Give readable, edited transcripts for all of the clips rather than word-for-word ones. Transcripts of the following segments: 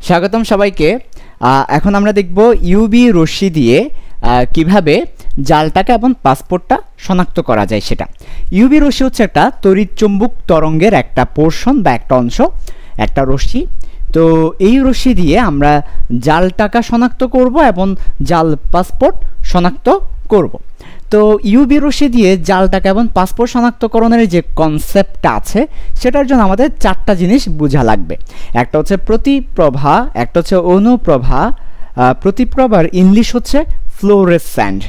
স্বাগতম সবাইকে। এখন আমরা দেখব ইউভি রশ্মি দিয়ে কিভাবে জালটাকে এবং পাসপোর্টটা শনাক্ত করা যায় সেটা। ইউভি রশ্মি হচ্ছে একটা তড়িৎচুম্বক তরঙ্গের একটা পোর্শন বা একটা অংশ, একটা রশ্মি। তো এই রশ্মি দিয়ে আমরা জাল টাকা শনাক্ত করব এবং জাল পাসপোর্ট শনাক্ত করব। তো ইউভি রশ্মি দিয়ে জাল টাকা এবং পাসপোর্ট শনাক্তকরণের যে কনসেপ্টটা আছে সেটার জন্য আমাদের চারটা জিনিস বোঝা লাগবে। একটা হচ্ছে প্রতিপ্রভা, একটা হচ্ছে অনুপ্রভা। প্রতিপ্রভার ইংলিশ হচ্ছে ফ্লোরেসেন্ট।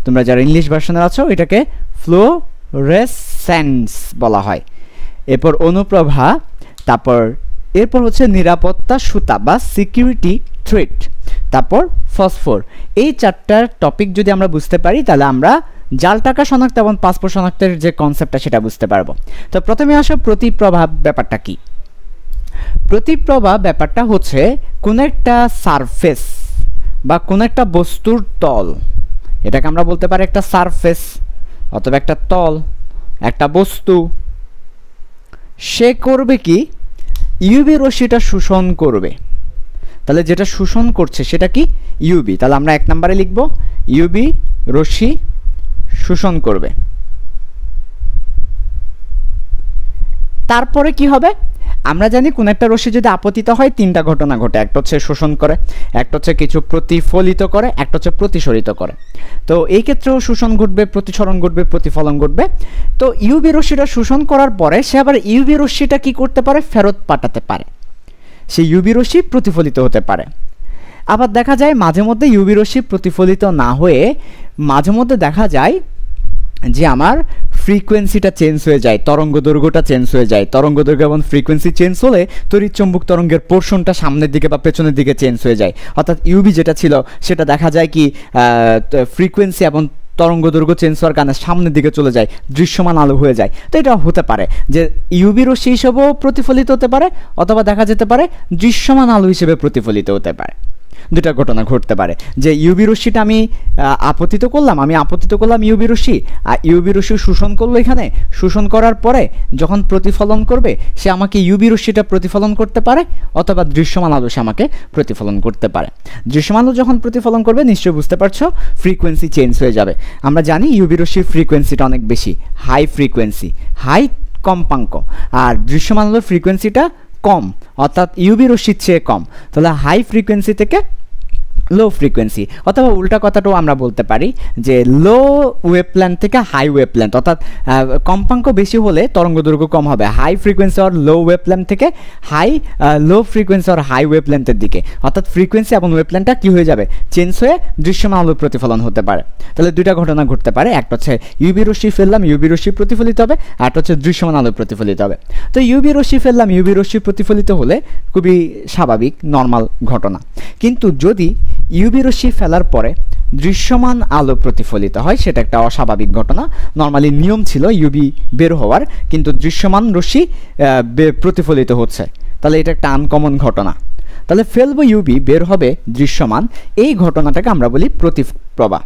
তোমরা যারা ইংলিশ ভার্সনে আছো এটাকে ফ্লোরেসেন্স বলা হয়। এরপর অনুপ্রভা, এরপর হচ্ছে নিরাপত্তা সুতা বা সিকিউরিটি থ্রেড, তারপর ফসফর। এই চারটার টপিক যদি আমরা বুঝতে পারি তাহলে আমরা জাল টাকা শনাক্ত এবং পাসপোর্ট শনাক্তের যে কনসেপ্টটা সেটা বুঝতে পারবো। তো প্রথমে আসো প্রতিপ্রভা ব্যাপারটা কি। প্রতিপ্রভা ব্যাপারটা হচ্ছে কোন একটা সারফেস বা কোন একটা বস্তুর তল, এটাকে আমরা বলতে পারি একটা সারফেস অথবা একটা তল, একটা বস্তু। সে করবে কি, ইউভি রশ্মিটা শোষণ করবে। তাহলে যেটা শোষণ করছে সেটা কি, ইউভি। তাহলে আমরা এক নম্বরে লিখব ইউভি রশ্মি শোষণ করবে। তারপরে কি হবে, আমরা জানি কোন একটা রশ্মি যদি আপতিত হয় তিনটা ঘটনা ঘটে। একটা হচ্ছে শোষণ করে, একটা হচ্ছে কিছু প্রতিফলিত করে, একটা হচ্ছে প্রতিসরিত করে। তো এই ক্ষেত্রেও শোষণ ঘটবে, প্রতিসরণ ঘটবে, প্রতিফলন ঘটবে। তো ইউভি রশ্মিটা শোষণ করার পরে সে আবার ইউভি রশ্মিটা কি করতে পারে, ফেরত পাঠাতে পারে। সেই ইউভি রশ্মি প্রতিফলিত হতে পারে। আবার দেখা যায় মাঝে মধ্যে ইউভি রশ্মি প্রতিফলিত না হয়ে মাঝে মধ্যে দেখা যায় যে আমার ফ্রিকোয়েন্সিটা চেঞ্জ হয়ে যায়, তরঙ্গ দৈর্ঘ্যটা চেঞ্জ হয়ে যায়। তরঙ্গ দৈর্ঘ্য এবং ফ্রিকোয়েন্সি চেঞ্জ হলে তড়িৎচুম্বক তরঙ্গের পোর্শনটা সামনের দিকে বা পেছনের দিকে চেঞ্জ হয়ে যায়। অর্থাৎ ইউভি যেটা ছিল সেটা দেখা যায় কি ফ্রিকোয়েন্সি এবং তরঙ্গ দৈর্ঘ্য চেঞ্জ হওয়ার কারণে সামনের দিকে চলে যায়, দৃশ্যমান আলো হয়ে যায়। তো এটা হতে পারে যে ইউভি রশ্মি হিসেবেও প্রতিফলিত হতে পারে অথবা দেখা যেতে পারে দৃশ্যমান আলো হিসেবে প্রতিফলিত হতে পারে। দুটা ঘটনা ঘটতে পারে যে ইউভি রশ্মিটা আমি আপতিত করলাম ইউভি রশ্মি, আর ইউভি রশ্মি শোষণ করলো। এখানে শোষণ করার পরে যখন প্রতিফলন করবে সে আমাকে ইউভি রশ্মিটা প্রতিফলন করতে পারে অথবা দৃশ্যমান আলো সে আমাকে প্রতিফলন করতে পারে। দৃশ্যমান আলো যখন প্রতিফলন করবে নিশ্চয়ই বুঝতে পারছো ফ্রিকোয়েন্সি চেঞ্জ হয়ে যাবে। আমরা জানি ইউভি রশ্মির ফ্রিকোয়েন্সিটা অনেক বেশি, হাই ফ্রিকোয়েন্সি, হাই কম্পাঙ্ক, আর দৃশ্যমান আলোর ফ্রিকোয়েন্সিটা কম, অর্থাৎ ইউভি রশ্মির চেয়ে কম। তাহলে হাই ফ্রিকোয়েন্সি থেকে লো ফ্রিকোয়েন্সি, অথবা উল্টা কথাটাও আমরা বলতে পারি যে লো ওয়েভলেন্থ থেকে হাই ওয়েভলেন্থ, অর্থাৎ কম্পাঙ্ক বেশি হলে তরঙ্গ দৈর্ঘ্য কম হবে। হাই ফ্রিকোয়েন্সি আর লো ওয়েভলেন্থ থেকে লো ফ্রিকোয়েন্সি আর হাই ওয়েভলেন্থের দিকে, অর্থাৎ ফ্রিকোয়েন্সি এবং ওয়েভলেন্থটা কি হয়ে যাবে, চেঞ্জ হয়ে দৃশ্যমান আলোর প্রতিফলন হতে পারে। তাহলে দুইটা ঘটনা ঘটতে পারে, একটা হচ্ছে ইউভি রশ্মি ফেললাম, ইউভি রশ্মি প্রতিফলিত হবে, আর একটা হচ্ছে দৃশ্যমান আলো প্রতিফলিত হবে। তো ইউভি রশ্মি ফেললাম, ইউভি রশ্মি প্রতিফলিত হলে খুবই স্বাভাবিক নর্মাল ঘটনা। কিন্তু যদি ইউভি রশ্মি ফেলার পরে দৃশ্যমান আলো প্রতিফলিত হয় সেটা একটা অস্বাভাবিক ঘটনা। নর্মালি নিয়ম ছিল ইউভি বের হওয়ার, কিন্তু দৃশ্যমান রশ্মি প্রতিফলিত হচ্ছে, তাহলে এটা একটা আনকমন ঘটনা। তাহলে ফেলবো ইউভি, বের হবে দৃশ্যমান, এই ঘটনাটাকে আমরা বলি প্রতিপ্রভা।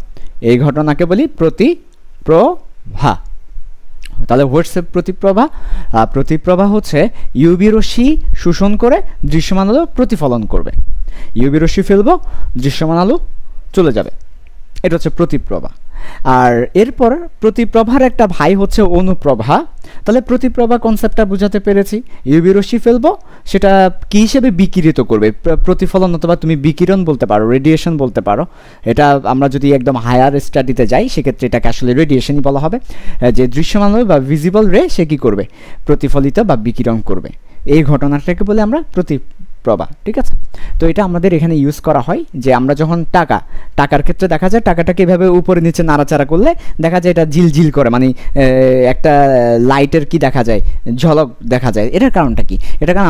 এই ঘটনাকে বলি প্রতিপ্রভা। তাহলে হোয়াটসঅ্যাপ প্রতিপ্রভা, প্রতিপ্রভা হচ্ছে ইউভি রশ্মি শোষণ করে দৃশ্যমান আলো প্রতিফলন করবে। ইউভি রশ্মি ফেলবো, দৃশ্যমান আলো চলে যাবে, এটা হচ্ছে প্রতিপ্রভা। আর এরপর প্রতিপ্রভার একটা ভাই হচ্ছে অনুপ্রভা। তাহলে প্রতিপ্রভা কনসেপ্টটা বুঝাতে পেরেছি। ইউভি রশ্মি ফেলবো, সেটা কী হিসেবে বিকিরিত করবে, প্রতিফলন অথবা তুমি বিকিরণ বলতে পারো, রেডিয়েশন বলতে পারো। এটা আমরা যদি একদম হায়ার স্টাডিতে যাই সেক্ষেত্রে এটাকে আসলে রেডিয়েশনই বলা হবে। যে দৃশ্যমান আলো বা ভিজিবল রে সে কী করবে, প্রতিফলিত বা বিকিরণ করবে। এই ঘটনাটাকে বলে আমরা প্রভা, ঠিক আছে। তো এটা আমাদের এখানে ইউজ করা হয় যে আমরা যখন টাকার ক্ষেত্রে দেখা যায় টাকাটাকে এভাবে উপরে নিচে নাড়াচাড়া করলে দেখা যায় এটা ঝিলঝিল করে, মানে একটা লাইটের কি দেখা যায়, ঝলক দেখা যায়। এটার কারণটা কি, এটার কারণ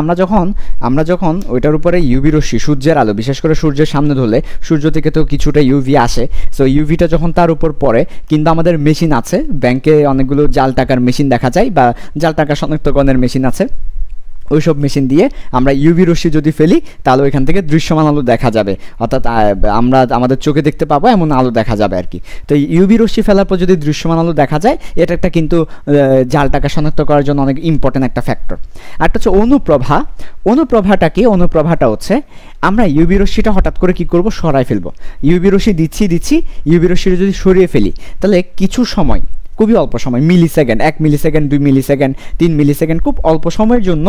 আমরা যখন ওইটার উপরে ইউভি রশ্মি, সূর্যের আলো, বিশেষ করে সূর্যের সামনে ধরলে সূর্য থেকে তো কিছুটা ইউভি আসে। সো ইউভিটা যখন তার উপর পড়ে, কিন্তু আমাদের মেশিন আছে, ব্যাংকে অনেকগুলো জাল টাকার মেশিন দেখা যায় বা জাল টাকা শনাক্তকরণের মেশিন আছে। ওইসব মেশিন দিয়ে আমরা ইউভি রশ্মি যদি ফেলি তাহলে ওইখান থেকে দৃশ্যমান আলো দেখা যাবে, অর্থাৎ আমরা আমাদের চোখে দেখতে পাবো এমন আলো দেখা যাবে আর কি। তো ইউভি রশ্মি ফেলার পর যদি দৃশ্যমান আলো দেখা যায়, এটা একটা কিন্তু জালটাকে শনাক্ত করার জন্য অনেক ইম্পর্টেন্ট একটা ফ্যাক্টর। আরটা হচ্ছে অনুপ্রভা। অনুপ্রভাটা কি? অনুপ্রভাটা হচ্ছে আমরা ইউভি রশ্মিটা হঠাৎ করে কি করব, সরাই ফেলবো। ইউভি রশ্মি দিচ্ছি ইউভি রশ্মিটা যদি সরিয়ে ফেলি তাহলে কিছু সময়, খুবই অল্প সময়, মিলিসেকেন্ড, 1 মিলিসেকেন্ড, 2 মিলিসেকেন্ড, 3 মিলিসেকেন্ড, খুব অল্প সময়ের জন্য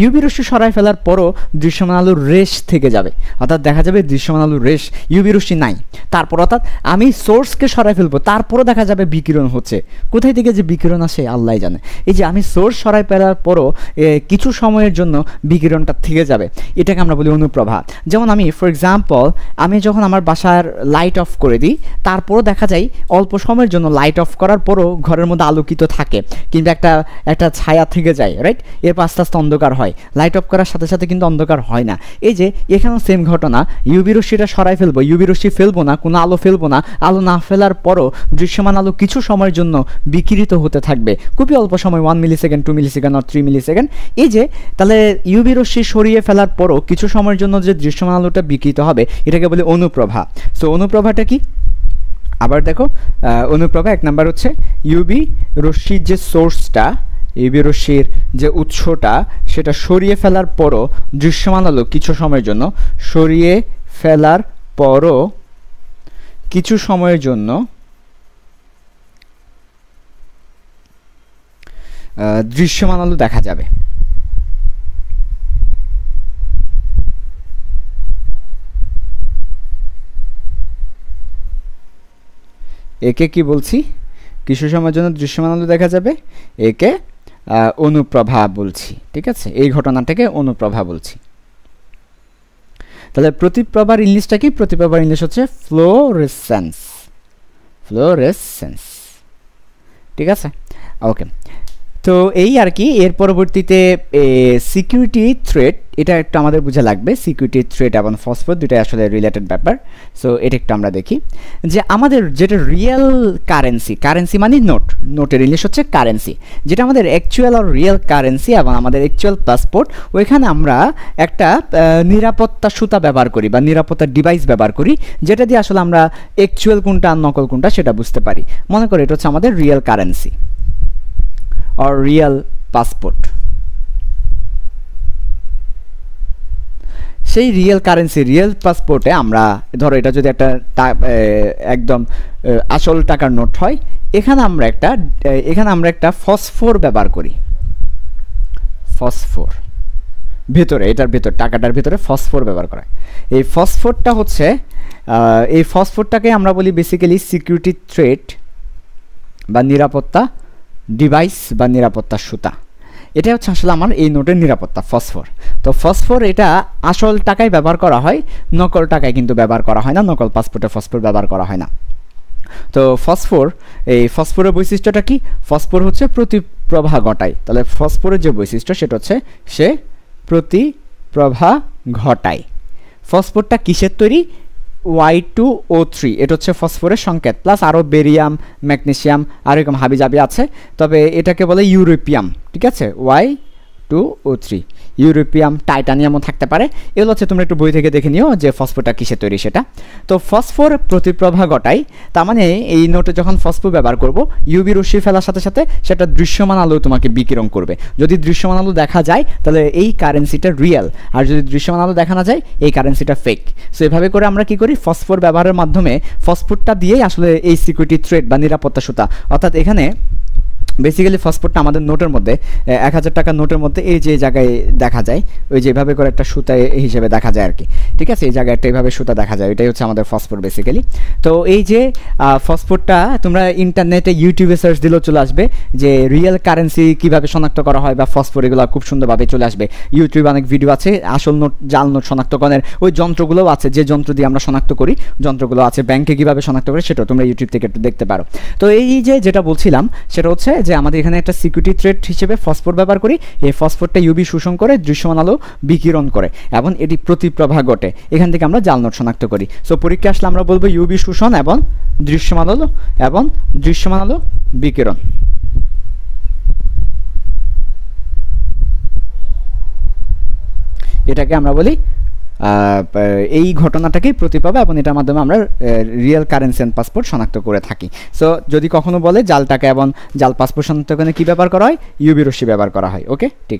ইউভি রশ্মি সরাই ফেলার পরও দৃশ্যমান আলোর রেশ থেকে যাবে, অর্থাৎ দেখা যাবে দৃশ্যমান আলোর রেশ, ইউভি রশ্মি নাই। তারপর অর্থাৎ আমি সোর্সকে সরাই ফেলবো, তারপরও দেখা যাবে বিকিরণ হচ্ছে। কোথায় থেকে যে বিকিরণ আসে আল্লাহ জানে। এই যে আমি সোর্স সরাই ফেলার পরও কিছু সময়ের জন্য বিকিরণটা থেকে যাবে, এটাকে আমরা বলি অনুপ্রভা। যেমন আমি ফর এক্সাম্পল, আমি যখন আমার বাসার লাইট অফ করে দিই, তারপরও দেখা যায় অল্প সময়ের জন্য লাইট অফ করার পরও ঘরের মধ্যে আলোকিত থাকে, কিন্তু একটা ছায়া থেকে যায়, রাইট? এরপর আস্তে আস্তে অন্ধকার হয়। লাইট অফ করার সাথে সাথে কিন্তু অন্ধকার হয় না। এই যে এখানেও সেম ঘটনা, ইউভি রশ্মিটা সরাই ফেলবো, ইউভি রশ্মি ফেলবো না, কোনো আলো ফেলবো না, আলো না ফেলার পরও দৃশ্যমান আলো কিছু সময়ের জন্য বিকিরিত হতে থাকবে, খুবই অল্প সময়, 1 মিলিসেকেন্ড, 2 মিলিসেকেন্ড আর 3 মিলিসেকেন্ড। এই যে তাহলে ইউভি রশ্মি সরিয়ে ফেলার পরও কিছু সময়ের জন্য যে দৃশ্যমান আলোটা বিকিরিত হবে, এটাকে বলে অনুপ্রভা। সো অনুপ্রভাটা কি? আবার দেখো, অনুপ্রভা 1 নাম্বার হচ্ছে ইউভি রশ্মির যে সোর্সটা, ইউভি রশ্মির যে উৎসটা, সেটা সরিয়ে ফেলার পরও দৃশ্যমান আলো কিছু সময়ের জন্য, সরিয়ে ফেলার পরও কিছু সময়ের জন্য দৃশ্যমান আলো দেখা যাবে। একে কি বলছি? কিছু সময়ের জন্য দৃশ্যমান আলো দেখা যাবে, একে অনুপ্রভা বলছি, ঠিক আছে? এই ঘটনাটাকে অনুপ্রভা বলছি। তাহলে প্রতিপ্রভার ইংলিশটা কি? প্রতিপ্রভার ইংলিশ হচ্ছে ফ্লোরেসেন্স, ফ্লোরেসেন্স, ঠিক আছে? ওকে, তো এই আর কি। এর পরবর্তীতে সিকিউরিটি থ্রেট, এটা একটু আমাদের বুঝে লাগবে। সিকিউরিটি থ্রেট এবং ফসফর দুটাই আসলে রিলেটেড ব্যাপার। সো এটা একটু আমরা দেখি যে আমাদের যেটা রিয়েল কারেন্সি, কারেন্সি মানে নোট, নোটের ইংলিশ হচ্ছে কারেন্সি, যেটা আমাদের অ্যাকচুয়াল আর রিয়েল কারেন্সি এবং আমাদের অ্যাকচুয়াল পাসপোর্ট, ওইখানে আমরা একটা নিরাপত্তা সুতা ব্যবহার করি বা নিরাপত্তা ডিভাইস ব্যবহার করি, যেটা দিয়ে আসলে আমরা অ্যাকচুয়াল কোনটা আর নকল কোনটা সেটা বুঝতে পারি। মনে করি এটা হচ্ছে আমাদের real currency or real passport। সেই রিয়েল কারেন্সি, রিয়েল পাসপোর্টে আমরা ধরো এটা যদি একটা একদম আসল টাকার নোট হয়, এখানে আমরা একটা ফসফর ব্যবহার করি, ফসফর ভেতরে, এটার ভেতর, টাকাটার ভেতরে ফসফর ব্যবহার করা। এই ফসফরটা হচ্ছে এই ফসফরটাকে আমরা বলি বেসিক্যালি সিকিউরিটি থ্রেট বা নিরাপত্তা ডিভাইস বা নিরাপত্তা সুতা। এটা হচ্ছে আসলে আমার এই নোটের নিরাপত্তা, ফসফর। তো ফসফর এটা আসল টাকায় ব্যবহার করা হয়, নকল টাকায় কিন্তু ব্যবহার করা হয় না, নকল পাসপোর্টে ফসফর ব্যবহার করা হয় না। তো ফসফর, এই ফসফরের বৈশিষ্ট্যটা কি? ফসফর হচ্ছে প্রতিপ্রভা ঘটায়। তাহলে ফসফরের যে বৈশিষ্ট্য সেটা হচ্ছে সে প্রতিপ্রভা ঘটায়। ফসফরটা কিসের তৈরি? Y2O3, এটা হচ্ছে ফসফরের সংকেত, প্লাস আরও বেরিয়াম, ম্যাগনেসিয়াম আর এরকম হাবিজাবি আছে, তবে এটাকে বলে ইউরেপিয়াম, ঠিক আছে? Y2O3, ইউরেপিয়াম, টাইটানিয়ামও থাকতে পারে। এগুলো হচ্ছে তোমরা একটু বই থেকে দেখে নিও যে ফসফরটা কিসে তৈরি সেটা। তো ফসফর প্রতিপ্রভা ঘটায়, তার মানে এই নোটে যখন ফসফর ব্যবহার করব, ইউভি রশ্মি ফেলার সাথে সাথে সেটা দৃশ্যমান আলো তোমাকে বিকিরণ করবে। যদি দৃশ্যমান আলো দেখা যায় তাহলে এই কারেন্সিটা রিয়েল, আর যদি দৃশ্যমান আলো দেখা না যায় এই কারেন্সিটা ফেক। সো এভাবে করে আমরা কি করি? ফসফর ব্যবহারের মাধ্যমে ফসফরটা দিয়েই আসলে এই সিকিউরিটি থ্রেট বা নিরাপত্তা সুতা, অর্থাৎ এখানে বেসিক্যালি ফসফরটা আমাদের নোটের মধ্যে 1000 টাকার নোটের মধ্যে এই যে জায়গায় দেখা যায়, ওই যেভাবে করে একটা সুতা হিসেবে দেখা যায় আর কি, ঠিক আছে? এই জায়গায় একটা এইভাবে সুতা দেখা যায়, এটাই হচ্ছে আমাদের ফসফর বেসিক্যালি। তো এই যে ফসফরটা তোমরা ইন্টারনেটে ইউটিউবে সার্চ দিলেও চলে আসবে যে রিয়েল কারেন্সি কীভাবে শনাক্ত করা হয় বা ফসফর, এগুলো খুব সুন্দরভাবে চলে আসবে। ইউটিউবে অনেক ভিডিও আছে, আসল নোট জাল নোট শনাক্তকরণের ওই যন্ত্রগুলোও আছে, যে যন্ত্র দিয়ে আমরা শনাক্ত করি যন্ত্রগুলো আছে, ব্যাংকে কীভাবে শনাক্ত করে সেটাও তোমরা ইউটিউব থেকে একটু দেখতে পারো। তো এই যে যেটা বলছিলাম সেটা হচ্ছে যে আমাদের এখানে একটা সিকিউরিটি থ্রেট হিসেবে ফসফর ব্যবহার করি। এই ফসফরটা ইউভি শোষণ করে দৃশ্যমান আলো বিকিরণ করে এবং এটি প্রতিপ্রভা ঘটে, এখান থেকে আমরা জাল নোট শনাক্ত করি। সো পরীক্ষা আসলে আমরা বলবো ইউভি শোষণ এবং দৃশ্যমান আলো বিকিরণ। এটাকে আমরা বলি এই ঘটনাটাকেই প্রতি পাবে, এবং এটার মাধ্যমে আমরা রিয়েল কারেন্সি অ্যান্ড পাসপোর্ট শনাক্ত করে থাকি। সো যদি কখনো বলে জাল টাকা এবং জাল পাসপোর্ট শনাক্তকরণে কী ব্যবহার করা হয়, ইউবি রশ্মি ব্যবহার করা হয়। ওকে, ঠিক।